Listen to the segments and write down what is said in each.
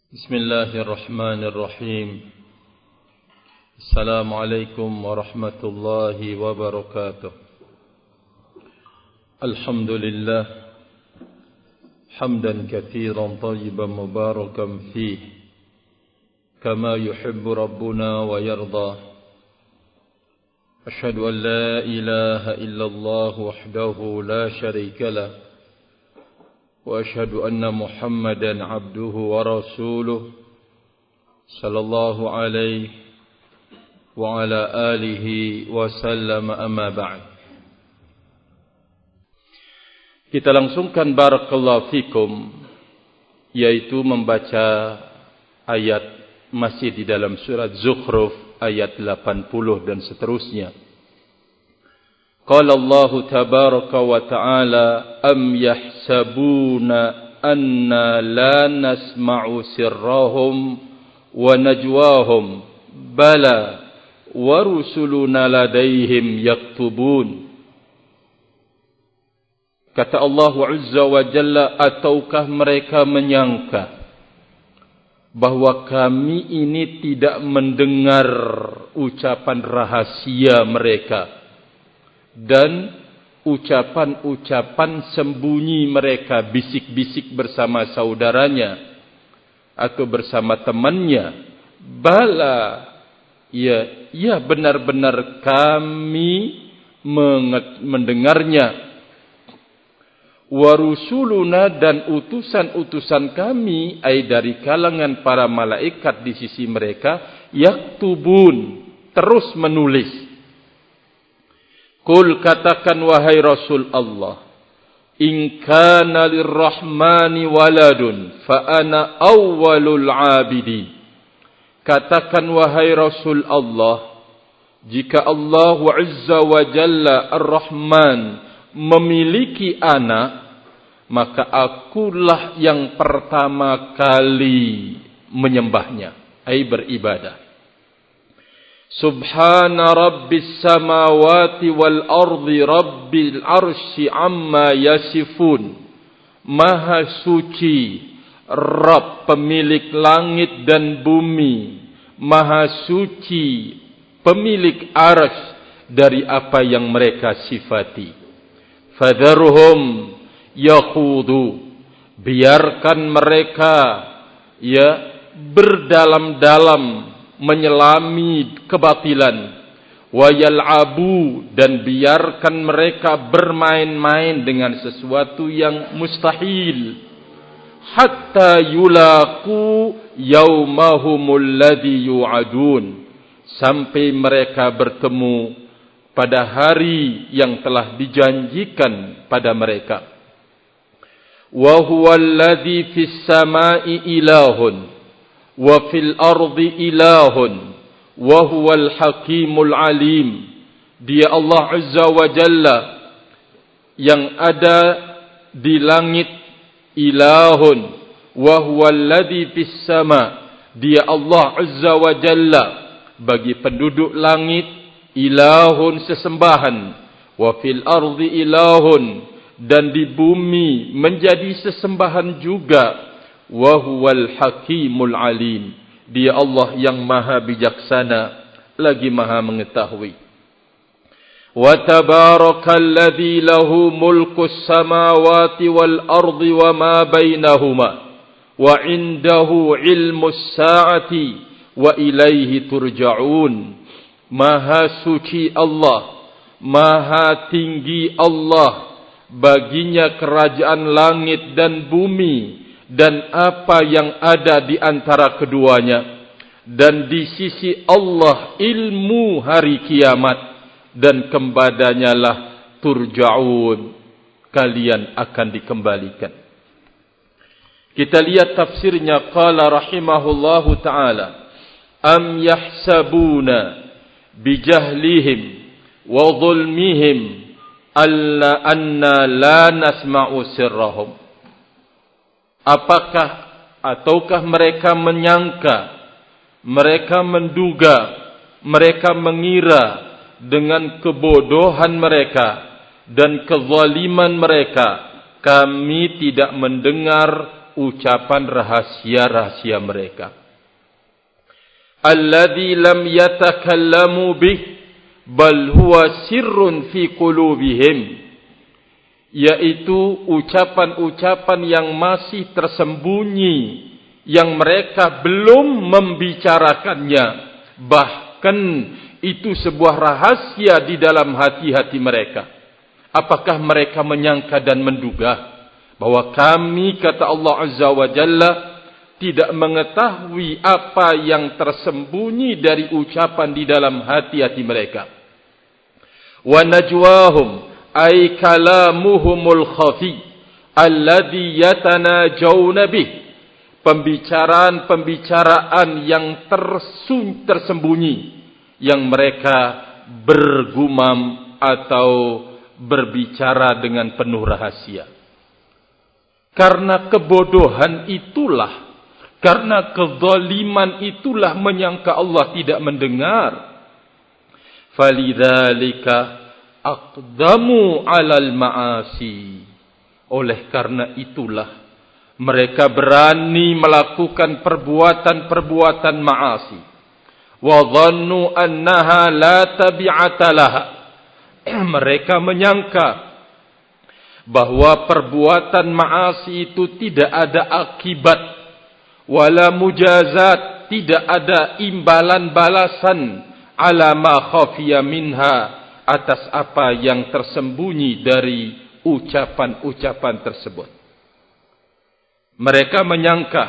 بسم الله الرحمن الرحيم. السلام عليكم ورحمة الله وبركاته. الحمد لله حمدا كثيرا طيبا مباركا فيه كما يحب ربنا ويرضى. أشهد أن لا إله إلا الله وحده لا شريك له وأشهد أن محمدا عبده ورسوله صلى الله عليه وعلى آله وسلم أما بعد. Kita langsungkan barakallahu fikum, yaitu membaca ayat masih di dalam surat Zukhruf ayat 80 dan seterusnya. Qala Allah tabaraka wa ta'ala am yahsabuna anna la nasma'u sirrahum wa najwahum bala wa rusuluna ladaihim yaktubun. Kata Allah Azza wa Jalla, ataukah mereka menyangka bahwa kami ini tidak mendengar ucapan rahasia mereka dan ucapan-ucapan sembunyi mereka, bisik-bisik bersama saudaranya atau bersama temannya. Bala, ya benar-benar kami mendengarnya. Wa rusuluna, dan utusan-utusan kami, ai dari kalangan para malaikat di sisi mereka, yaktubun, terus menulis. Qul, katakan wahai Rasul Allah, in kana lirrahmani waladun fa ana awwalul abidin. Katakan wahai Rasul Allah, jika Allah Azza wa Jalla Ar-Rahman memiliki anak, maka akulah yang pertama kali menyembahnya, ai beribadah. Subhana rabbis samawati wal ardi rabbil arsy amma yasifun. Maha suci Rabb pemilik langit dan bumi, maha suci pemilik arsy dari apa yang mereka sifati. Fadharhum yakhudu, biarkan mereka berdalam-dalam menyelami kebatilan. Wa yal'abu, dan biarkan mereka bermain-main dengan sesuatu yang mustahil. Hatta yulaqu yaumahumul ladzi yu'adun, sampai mereka bertemu pada hari yang telah dijanjikan pada mereka. Wa huwal ladzi fis samai ilahun wa fil ardi ilahun wa huwal hakimul alim. Dia Allah Azza wa Jalla yang ada di langit, ilahun, wa huwal ladzi fis sama. Dia Allah Azza wa Jalla bagi penduduk langit, ilahun sesembahan, wa fil ardi ilahun, dan di bumi menjadi sesembahan juga. Wa huwal hakimul alim. Dia Allah yang maha bijaksana lagi maha mengetahui. Wa tabarakalladzi lahu mulkus samawati wal ardi wa ma bainahuma wa indahu ilmus saati wa ilaihi turja'un. Maha suci Allah, maha tinggi Allah, baginya kerajaan langit dan bumi dan apa yang ada di antara keduanya, dan di sisi Allah ilmu hari kiamat, dan kepadanya lah turja'un, kalian akan dikembalikan. Kita lihat tafsirnya. Qala rahimahullahu ta'ala, am yahsabuna bijahlihim wa dhulmihim anna la nasma'u sirrahum. Ataukah mereka menyangka, mereka menduga, mereka mengira dengan kebodohan mereka dan kezaliman mereka, kami tidak mendengar ucapan rahasia-rahasia mereka. Alladzi lam yatakallamu bih bal huwa sirrun fi qulubihim, yaitu ucapan-ucapan yang masih tersembunyi, yang mereka belum membicarakannya, bahkan itu sebuah rahasia di dalam hati-hati mereka. Apakah mereka menyangka dan menduga bahwa kami, kata Allah Azza wa Jalla, tidak mengetahui apa yang tersembunyi dari ucapan di dalam hati-hati mereka. Wa najwahum ay kalamuhumul khafi alladhi yatanajawna bih, pembicaraan-pembicaraan yang tersembunyi, yang mereka bergumam atau berbicara dengan penuh rahasia. Karena kebodohan itulah, karena kezaliman itulah menyangka Allah tidak mendengar. Falidzalika aqdamu 'alal ma'asi. Oleh karena itulah mereka berani melakukan perbuatan-perbuatan ma'asi. Wa dhannu annaha la tabi'ata laha. Mereka menyangka bahwa perbuatan ma'asi itu tidak ada akibat, wala mujazat, tidak ada imbalan balasan, ala ma khafiya minha, atas apa yang tersembunyi dari ucapan-ucapan tersebut. Mereka menyangka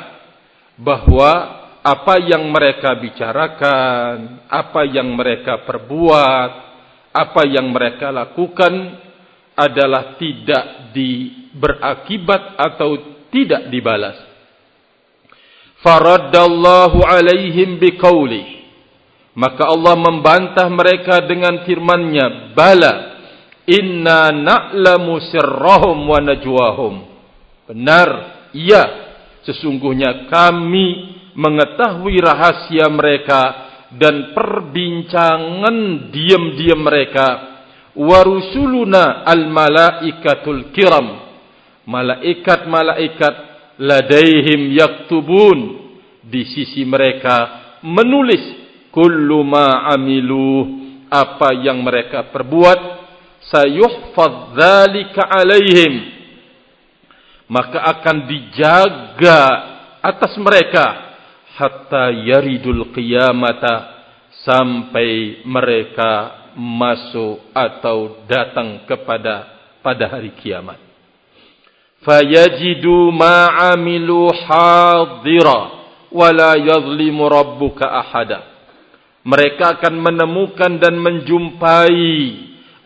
bahwa apa yang mereka bicarakan, apa yang mereka perbuat, apa yang mereka lakukan adalah tidak berakibat atau tidak dibalas. Faraddallahu alaihim biqaulih, maka Allah membantah mereka dengan firman-Nya, bala inna na'lamu sirrahum wa najwahum. Benar, iya, sesungguhnya kami mengetahui rahasia mereka dan perbincangan diam-diam mereka. Wa rusuluna al-malaikatul kiram, malaikat-malaikat ladaihim yaktubun, di sisi mereka menulis kullu ma amilu, apa yang mereka perbuat, sayuhfadz dzalika alaihim, maka akan dijaga atas mereka hatta yaridul qiyamata, sampai mereka masuk atau datang pada hari kiamat. Fayajidu ma amilu hadira wala yadhlimu rabbuka ahada. Mereka akan menemukan dan menjumpai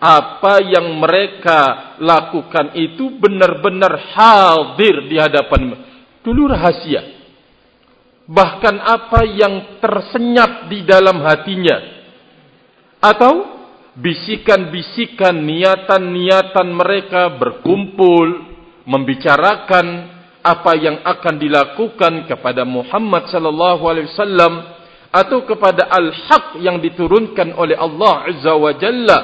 apa yang mereka lakukan itu benar-benar hadir di hadapan. Dulu rahasia. Bahkan apa yang tersenyap di dalam hatinya, atau bisikan-bisikan, niatan-niatan mereka berkumpul membicarakan apa yang akan dilakukan kepada Muhammad sallallahu alaihi wasallam atau kepada al-haq yang diturunkan oleh Allah Azza wa Jalla.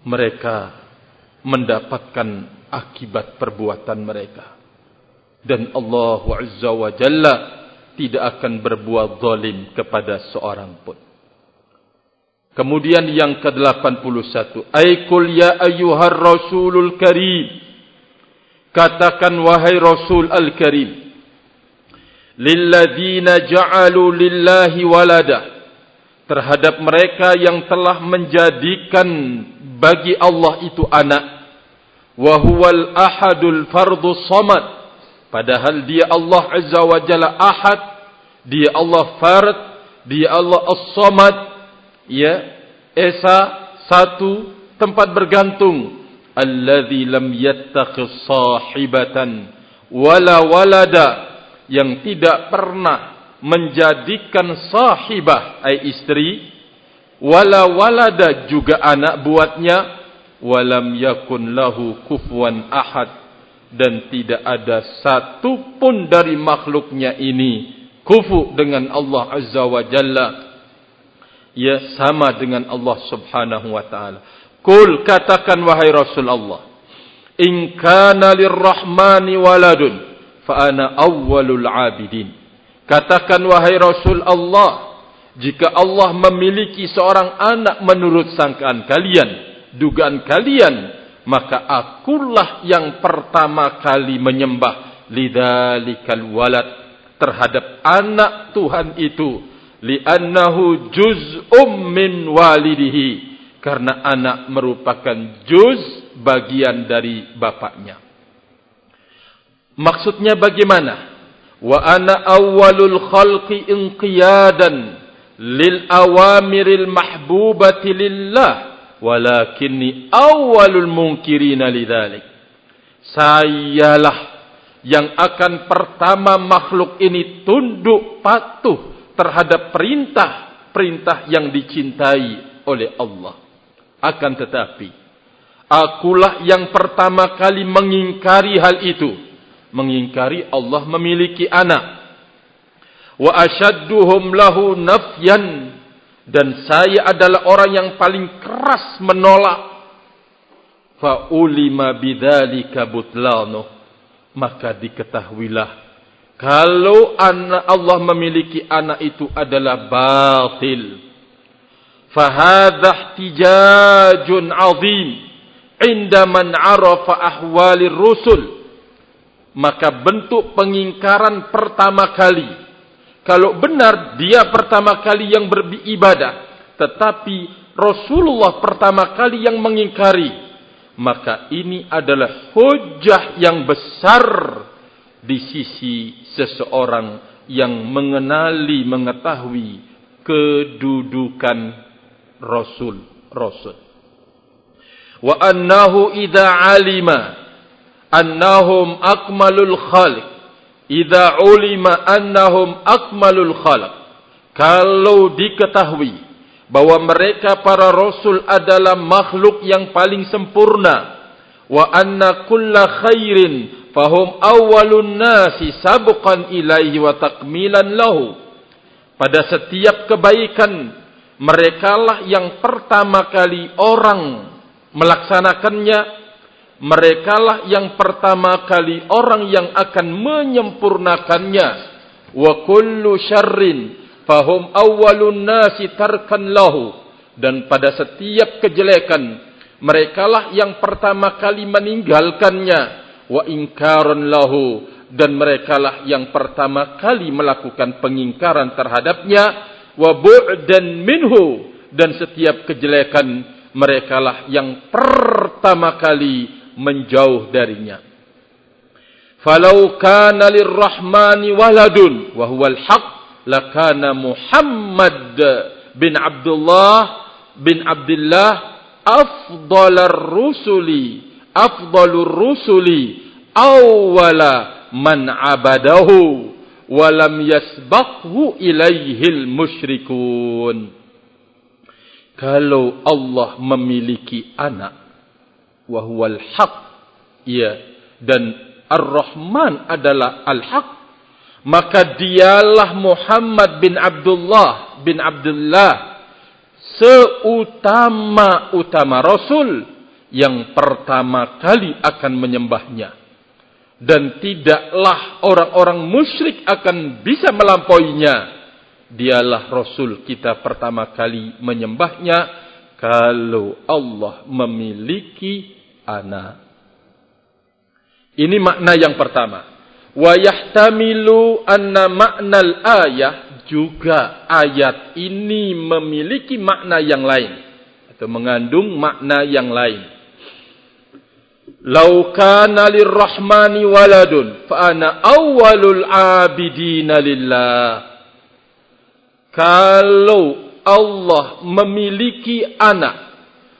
Mereka mendapatkan akibat perbuatan mereka, dan Allah Azza wa Jalla tidak akan berbuat zalim kepada seorang pun. Kemudian yang ke-81, Aikul ya ayyuhar rasulul karim, katakan wahai Rasul al-Karim, lilladzina ja'alu lillahi walada, terhadap mereka yang telah menjadikan bagi Allah itu anak, wa huwal ahadul fardus samad, padahal dia Allah Azza wa Jalla ahad, dia Allah fard, dia Allah as-samad, ya, esa, satu, tempat bergantung. Alladzi lam yattakhidh sahibatan wala walada, yang tidak pernah menjadikan sahibah, ai istri, wala walada, juga anak buatnya, walam yakun lahu kufuwan ahad, dan tidak ada satu pun dari makhluknya ini kufu dengan Allah Azza wa Jalla, ya, sama dengan Allah Subhanahu wa ta'ala. Kul, katakan wahai Rasulullah, In kana lirrahmani waladun fa ana awwalul abidin. Katakan wahai Rasul Allah, jika Allah memiliki seorang anak menurut sangkaan kalian, dugaan kalian, maka akulah yang pertama kali menyembah lidzalikal walad, terhadap anak Tuhan itu, li'annahu juz'um min walidihi, karena anak merupakan juz, bagian dari bapaknya. Maksudnya bagaimana? Wa ana awwalul khalqi inqiyadan lil awamiril mahbubati lillah walakinni awwalul munkirina lidzalik. Sayalah yang akan pertama makhluk ini tunduk patuh terhadap perintah yang dicintai oleh Allah. Akan tetapi, akulah yang pertama kali mengingkari hal itu, mengingkari Allah memiliki anak. Wa asyadduhum lahu nafyan, dan saya adalah orang yang paling keras menolak. Fa ulima bidzalika butlanu, maka diketahuilah kalau anak Allah memiliki anak itu adalah batil. Fahadha ihtijajun azim inda man arafa ahwalir rusul. Maka bentuk pengingkaran pertama kali, kalau benar dia pertama kali yang beribadah, tetapi Rasulullah pertama kali yang mengingkari, maka ini adalah hujjah yang besar di sisi seseorang yang mengetahui kedudukan Rasul. Wa annahu idza alima annahum akmalul khalq, idza ulima annahum akmalul khalq, kalau diketahui bahwa mereka para rasul adalah makhluk yang paling sempurna, wa anna kulla khairin fahum awwalun nasi sabqan ilaihi wa takmilan lahu, pada setiap kebaikan merekalah yang pertama kali orang melaksanakannya, merekalah yang pertama kali orang yang akan menyempurnakannya. Wa kullu syarrin fahum awwalun nasi tarkan lahu, dan pada setiap kejelekan merekalah yang pertama kali meninggalkannya. Wa ingkaran lahu, dan merekalah yang pertama kali melakukan pengingkaran terhadapnya. Wa bu'dan minhu, dan setiap kejelekan merekalah yang pertama kali menjauh darinya. Falau kana lirrahmani waladun wa huwal haq, lakana Muhammad bin Abdullah afdalur rusuli awwala man abadahu wa lam yasbaqhu ilaihil musyrikun. Kalau Allah memiliki anak, wa huwal haq, ya, dan Ar-Rahman adalah al-haq, maka dialah Muhammad bin Abdullah seutama-utama Rasul yang pertama kali akan menyembahnya. Dan tidaklah orang-orang musyrik akan bisa melampauinya. Dialah Rasul kita pertama kali menyembahnya kalau Allah memiliki anak. Ini makna yang pertama. Wa yahtamilu anna ma'nal ayah, juga ayat ini memiliki makna yang lain atau mengandung makna yang lain. Lau kana lirrahmani waladun fa ana awwalul abidina lillah. Kalau Allah memiliki anak,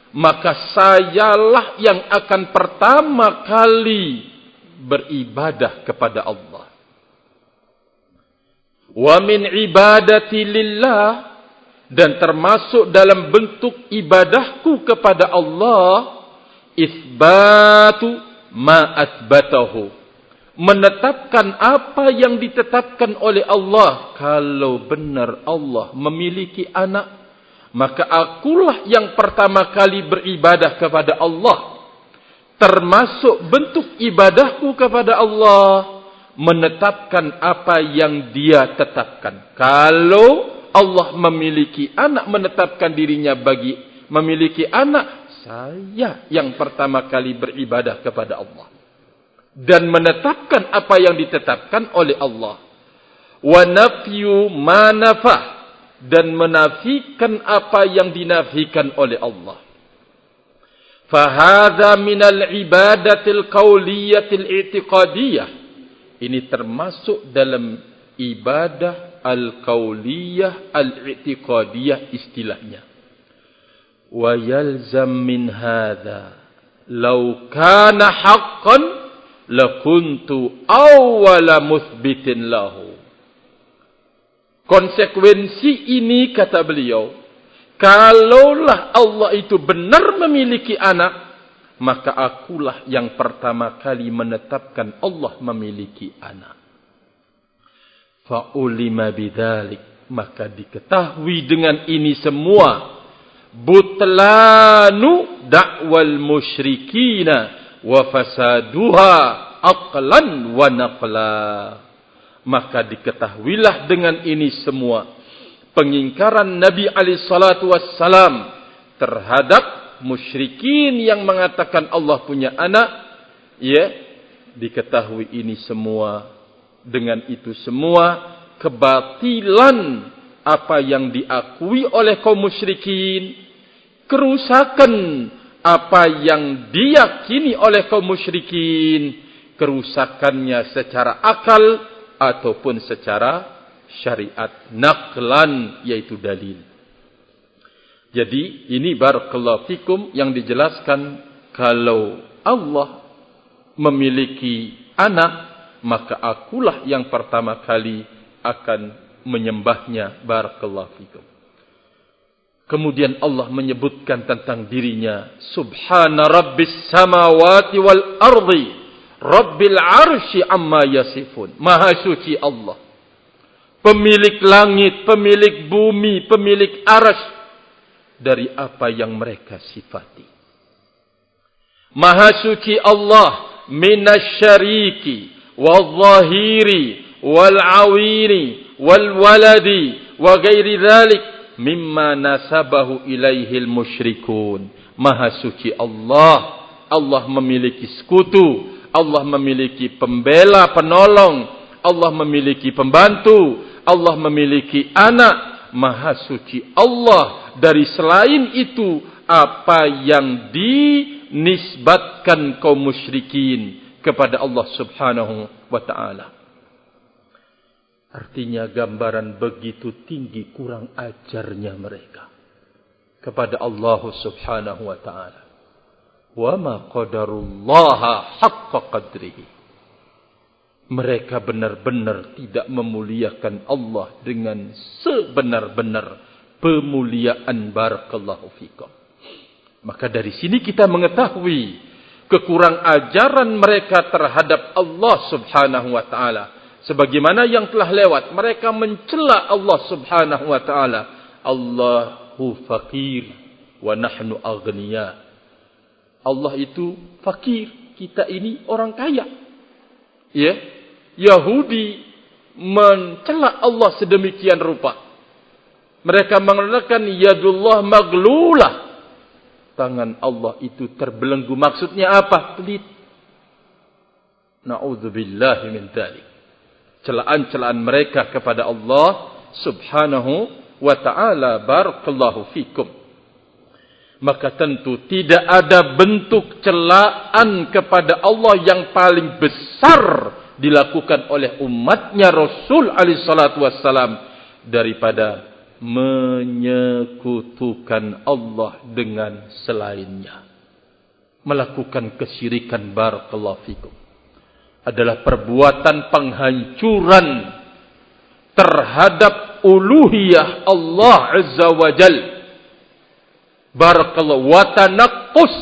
maka sayalah yang akan pertama kali beribadah kepada Allah. Wa min ibadati lillah, dan termasuk dalam bentuk ibadahku kepada Allah, isbatu ma asbatahu, menetapkan apa yang ditetapkan oleh Allah. Kalau benar Allah memiliki anak, maka akulah yang pertama kali beribadah kepada Allah. termasuk bentuk ibadahku kepada Allah, menetapkan apa yang Dia tetapkan. Kalau Allah memiliki anak, menetapkan dirinya bagi memiliki anak, saya yang pertama kali beribadah kepada Allah dan menetapkan apa yang ditetapkan oleh Allah. Wa nafyu ma nafah, dan menafikan apa yang dinafikan oleh Allah. Fahadha minal ibadatil qawliyatil i'tiqadiyah. Ini termasuk dalam ibadah al-qawliyah al-i'tiqadiyah istilahnya. Wa yalzam min hadha law kana haqqan lakuntu awwala muthbitin lahu. Konsekuensi ini, kata beliau, kalaulah Allah itu benar memiliki anak, maka akulah yang pertama kali menetapkan Allah memiliki anak. Fa'ulima bidzalik, maka diketahui dengan ini semua, butlanu da'wal musyrikina wa fasaduha aqlan wa naqla. Maka diketahuilah dengan ini semua, pengingkaran Nabi SAW terhadap musyrikin yang mengatakan Allah punya anak, ya, diketahui ini semua. Dengan itu semua, kebatilan apa yang diakui oleh kaum musyrikin, kerusakan apa yang diyakini oleh kaum musyrikin, kerusakannya secara akal ataupun secara syariat, naqlan, yaitu dalil. Jadi ini barakallahu fikum yang dijelaskan, kalau Allah memiliki anak, maka akulah yang pertama kali akan menyembahnya. Barakallahu fikum. Kemudian Allah menyebutkan tentang dirinya, Subhana Rabbis samawati wal ardi Rabbil arsy amma yasifun. Maha suci Allah, pemilik langit, pemilik bumi, pemilik arsy, dari apa yang mereka sifati. Maha suci Allah minasyariki wal-zahiri wal-awiri wal-waladi wa ghairi dzalik mimma nasabahu ilaihil musyrikun. Maha suci Allah. Allah memiliki sekutu, Allah memiliki pembela, penolong, Allah memiliki pembantu, Allah memiliki anak. Maha suci Allah dari selain itu apa yang dinisbatkan kaum musyrikin kepada Allah Subhanahu wa ta'ala. Artinya gambaran begitu tinggi kurang ajarnya mereka kepada Allah Subhanahu wa ta'ala. Wa ma qadarullaha haqqa qadrihi. Mereka benar-benar tidak memuliakan Allah dengan sebenar-benar pemuliaan. Barakallahu fikum. Maka dari sini kita mengetahui kekurang ajaran mereka terhadap Allah Subhanahu wa ta'ala. Sebagaimana yang telah lewat, mereka mencela Allah Subhanahu wa ta'ala. Allahu faqir wa nahnu aghniya. Allah itu fakir, kita ini orang kaya. Ya, Yahudi mencela Allah sedemikian rupa. Mereka mengatakan yadullah maglulah. Tangan Allah itu terbelenggu. Maksudnya apa? Pelit. Na'udzubillahi min dzalik. Celaan-celaan mereka kepada Allah Subhanahu wa ta'ala. Barakallahu fikum. Maka tentu tidak ada bentuk celaan kepada Allah yang paling besar dilakukan oleh umatnya Rasul alaihi salatu wassalam daripada menyekutukan Allah dengan selainnya. Melakukan kesyirikan, barakallahu fikum, adalah perbuatan penghancuran terhadap uluhiyah Allah Azza wa Jalla. Barakallahu wa tanaqqus,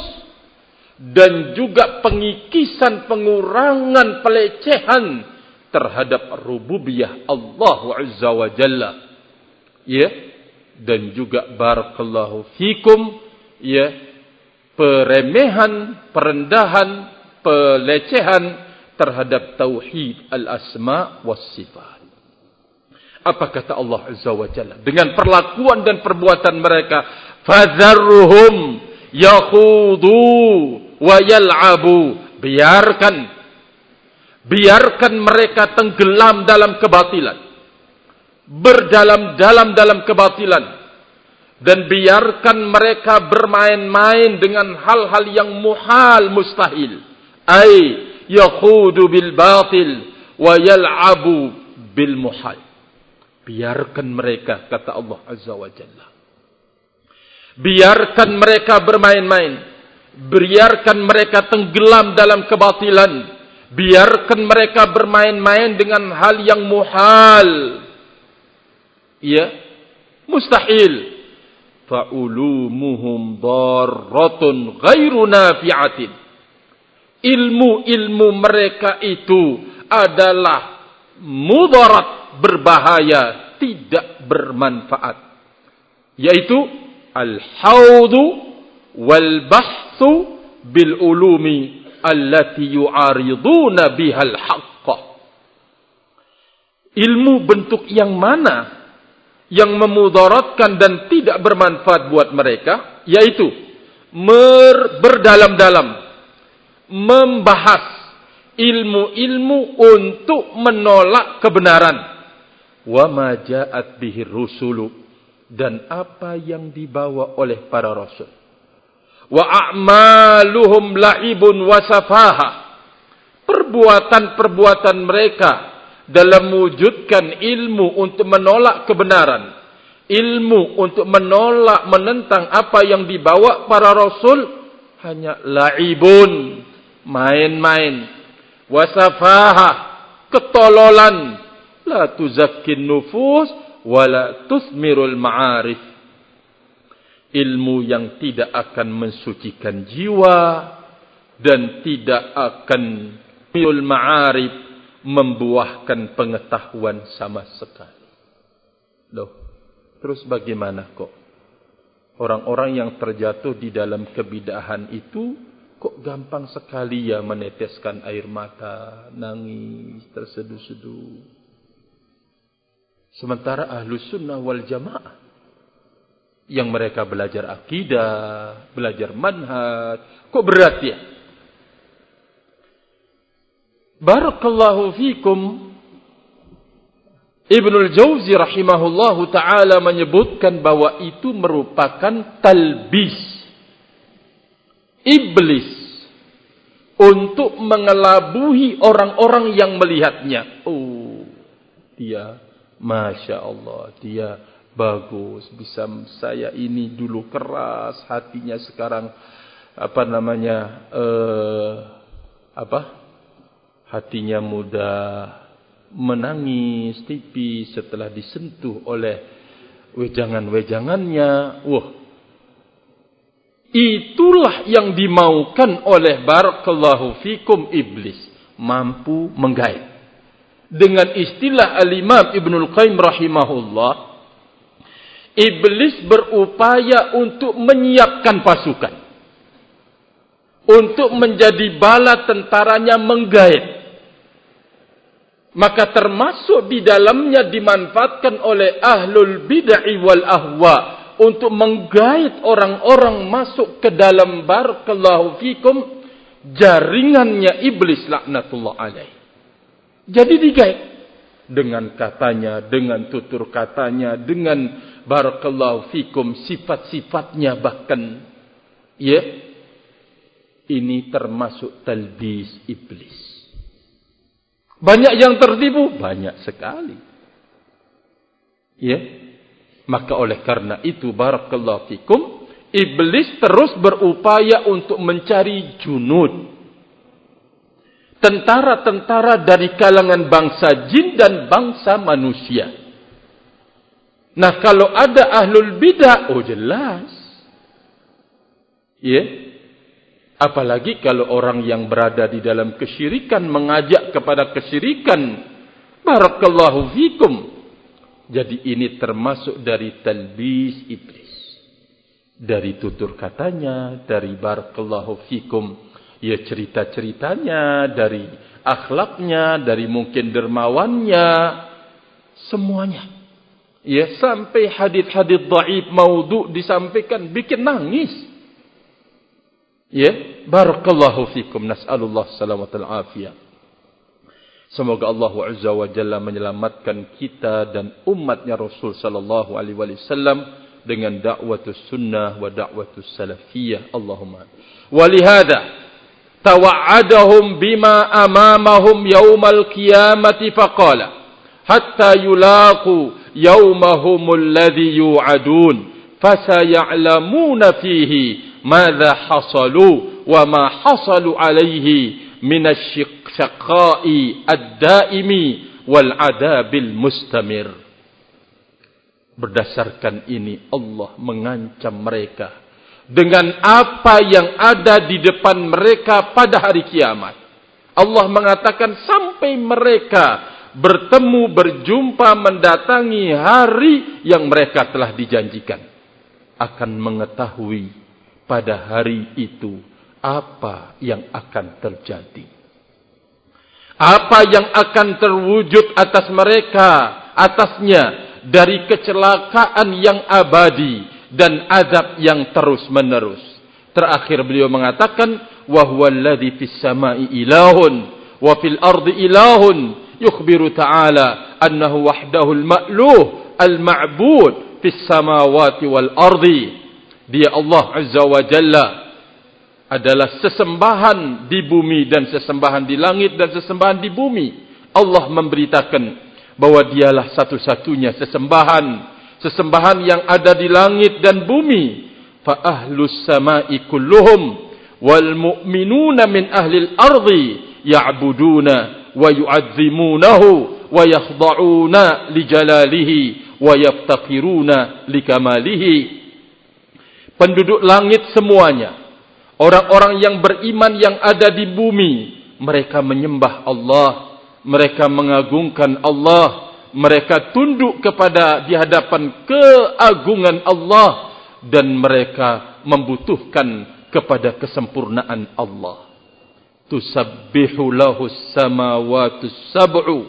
dan juga pengikisan, pengurangan, pelecehan terhadap rububiyah Allah Azza wa Jalla. Ya, dan juga barakallahu fikum, ya, peremehan, perendahan, pelecehan terhadap tauhid al-asma was sifat. Apa kata Allah Azza wa Jalla dengan perlakuan dan perbuatan mereka? Fadharruhum yakhudu wa yal'abu. Biarkan mereka tenggelam dalam kebatilan, berdalam-dalam dalam kebatilan, dan biarkan mereka bermain-main dengan hal-hal yang muhal, mustahil. Ay yakhudu bil batil wa yal'abu bil muhal. Biarkan mereka, kata Allah Azza wa Jalla. Biarkan mereka bermain-main. Biarkan mereka tenggelam dalam kebatilan. Biarkan mereka bermain-main dengan hal yang muhal. Ya, mustahil. Fa'ulumuhum darratun ghairu nafi'atin. Ilmu mereka itu adalah mudarat, berbahaya, tidak bermanfaat. Yaitu al-haudu wal bahthu bil ulumi allati yu'ariduna bihal haqqa. Ilmu bentuk yang mana yang memudaratkan dan tidak bermanfaat buat mereka, yaitu berdalam-dalam membahas ilmu-ilmu untuk menolak kebenaran. Wa ma ja'at bihi rusulu, dan apa yang dibawa oleh para rasul. Wa a'maluhum la'ibun wa safaha, perbuatan-perbuatan mereka dalam mewujudkan ilmu untuk menolak kebenaran, ilmu untuk menolak, menentang apa yang dibawa para rasul, hanya la'ibun, main-main, wa safaha, ketololan, la tuzakkin nufus wala tusmirul ma'arif. Ilmu yang tidak akan mensucikan jiwa dan tidak akan tusmirul ma'arif, membuahkan pengetahuan sama sekali. Loh, terus bagaimana kok orang-orang yang terjatuh di dalam kebidahan itu kok gampang sekali ya meneteskan air mata, nangis, terseduh-seduh. Sementara Ahlus Sunnah wal Jamaah yang mereka belajar akidah, belajar manhaj, kok berat ya? Barakallahu fikum. Ibnul Jauzi rahimahullahu ta'ala menyebutkan bahwa itu merupakan talbis iblis untuk mengelabuhi orang-orang yang melihatnya. Oh, dia Masya Allah, dia bagus. Bisa saya ini dulu keras hatinya, sekarang hatinya mudah menangis tipis setelah disentuh oleh wejangan-wejangannya. Wah, itulah yang dimaukan oleh barakallahu fikum iblis, mampu menggait. Dengan istilah al-Imam Ibnul Qayyim rahimahullah, iblis berupaya untuk menyiapkan pasukan, untuk menjadi bala tentaranya menggait. Maka termasuk di dalamnya dimanfaatkan oleh ahlul bid'ah wal ahwa untuk menggait orang-orang masuk ke dalam barakallahu fikum jaringannya iblis laknatullah alaih. Jadi digait dengan katanya, dengan tutur katanya, dengan barakallahu fikum sifat-sifatnya bahkan. Ya, ini termasuk talbis iblis. Banyak yang tertipu, banyak sekali. Ya, maka oleh karena itu barakallahu fikum, iblis terus berupaya untuk mencari junud, tentara-tentara dari kalangan bangsa jin dan bangsa manusia. Nah, kalau ada ahlul bidah, oh jelas. Ya. Apalagi kalau orang yang berada di dalam kesyirikan mengajak kepada kesyirikan. Barakallahu fikum. Jadi ini termasuk dari talbis iblis. Dari tutur katanya, dari barakallahu fikum, ya cerita-ceritanya, dari akhlaknya, dari mungkin dermawannya, semuanya. Ya, sampai hadis-hadis dhaif maudhu disampaikan bikin nangis. Ya, barakallahu fikum, nas'alullah salamatal afiyah. Semoga Allah Azza wa Jalla menyelamatkan kita dan umatnya Rasul sallallahu alaihi wasallam dengan da'watus sunnah wa da'watus salafiyah. Allahumma. Walihada tawa'adahum bima amamahum yaumal qiyamati faqala hatta yulaqu yaumahumul ladzi yu'adun fasaya'lamuna fihi madza hasalu wa ma hasalu alaihi minasyiqqa'i ad-daimi wal adabil mustamir. Berdasarkan ini Allah mengancam mereka dengan apa yang ada di depan mereka pada hari kiamat. Allah mengatakan sampai mereka bertemu, berjumpa, mendatangi hari yang mereka telah dijanjikan, akan mengetahui pada hari itu apa yang akan terjadi, apa yang akan terwujud atas mereka, atasnya, dari kecelakaan yang abadi dan azab yang terus menerus. Terakhir beliau mengatakan, wa huwa alladhi fis samai ilahun wa fil ardi ilahun, yukhbiru ta'ala annahu wahdahu al-ma'luh al-ma'bud fis samawati wal ardi. Dia Allah Azza wa Jalla adalah sesembahan di bumi dan sesembahan di langit dan sesembahan di bumi. Allah memberitakan bahwa dialah satu-satunya sesembahan yang ada di langit dan bumi. Fa ahlus samai kulluhum wal mu'minuna min ahlil ardi ya'buduna wa yu'azzimunahu wa yakhda'una li jalalihi wa yaftaqiruna li kamalihi. Penduduk langit semuanya, orang-orang yang beriman yang ada di bumi, mereka menyembah Allah, mereka mengagungkan Allah, mereka tunduk kepada di hadapan keagungan Allah, dan mereka membutuhkan kepada kesempurnaan Allah. Tusabbihu lahus samawati sab'u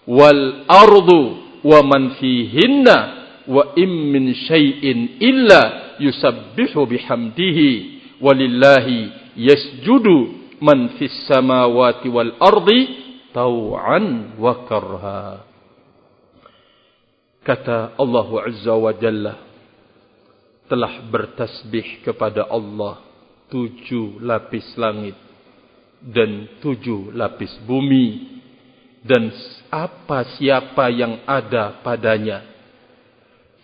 wal ardu wa man fihinna wa im min syai'in illa yusabbihu bihamdihi walillahi yasjudu man fis samawati wal ardi tau'an wa karha. Kata Allah Azza wa Jalla, telah bertasbih kepada Allah 7 lapis langit dan 7 lapis bumi, dan apa siapa yang ada padanya,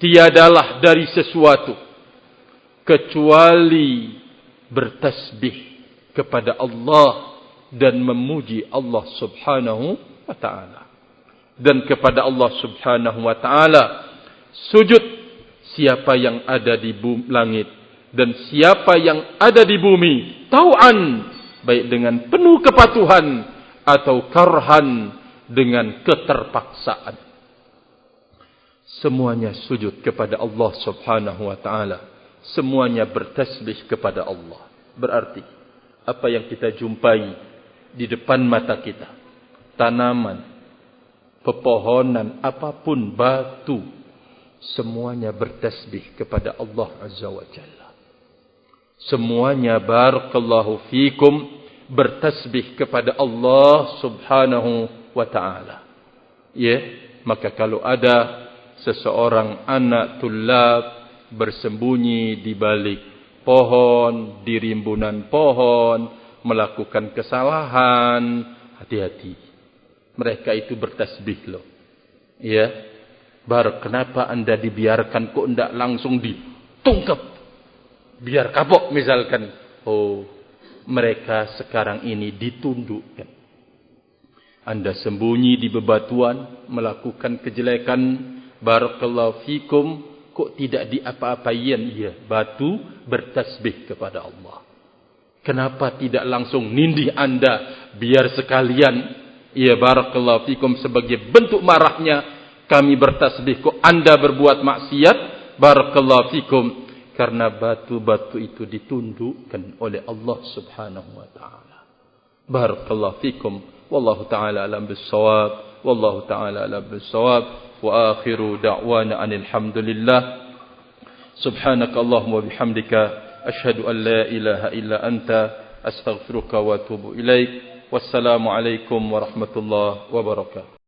tiadalah dari sesuatu kecuali bertasbih kepada Allah dan memuji Allah subhanahu wa ta'ala. Dan kepada Allah subhanahu wa ta'ala sujud siapa yang ada di langit dan siapa yang ada di bumi, tau'an, baik dengan penuh kepatuhan atau karhan, dengan keterpaksaan. Semuanya sujud kepada Allah subhanahu wa ta'ala, semuanya bertasbih kepada Allah. Berarti apa yang kita jumpai di depan mata kita, tanaman, pepohonan, apapun, batu, semuanya bertasbih kepada Allah Azza wa Jalla. Semuanya barakallahu fikum bertasbih kepada Allah subhanahu wa ta'ala. Ya, maka kalau ada seseorang anak tulab bersembunyi di balik pohon, di rimbunan pohon, melakukan kesalahan, hati-hati. Mereka itu bertasbih loh. Ya. Kenapa anda dibiarkan kok tidak langsung ditungkap? Biar kapok misalkan. Oh, mereka sekarang ini ditundukkan. Anda sembunyi di bebatuan, melakukan kejelekan, barakallahu fikum, kok tidak diapa-apain? Ya, batu bertasbih kepada Allah. Kenapa tidak langsung nindih anda, biar sekalian, ya barakallahu fikum, sebagai bentuk marahnya kami bertasbih, kok anda berbuat maksiat, barakallahu fikum, karena batu-batu itu ditundukkan oleh Allah Subhanahu wa taala. Barakallahu fikum, wallahu taala alam bis-shawab, wallahu taala alam bis-shawab, wa akhiru da'wana anil hamdulillah. Subhanakallahumma wa bihamdika asyhadu an la ilaha illa anta astaghfiruka wa atubu ilaik. Wassalamu alaikum warahmatullahi wabarakatuh.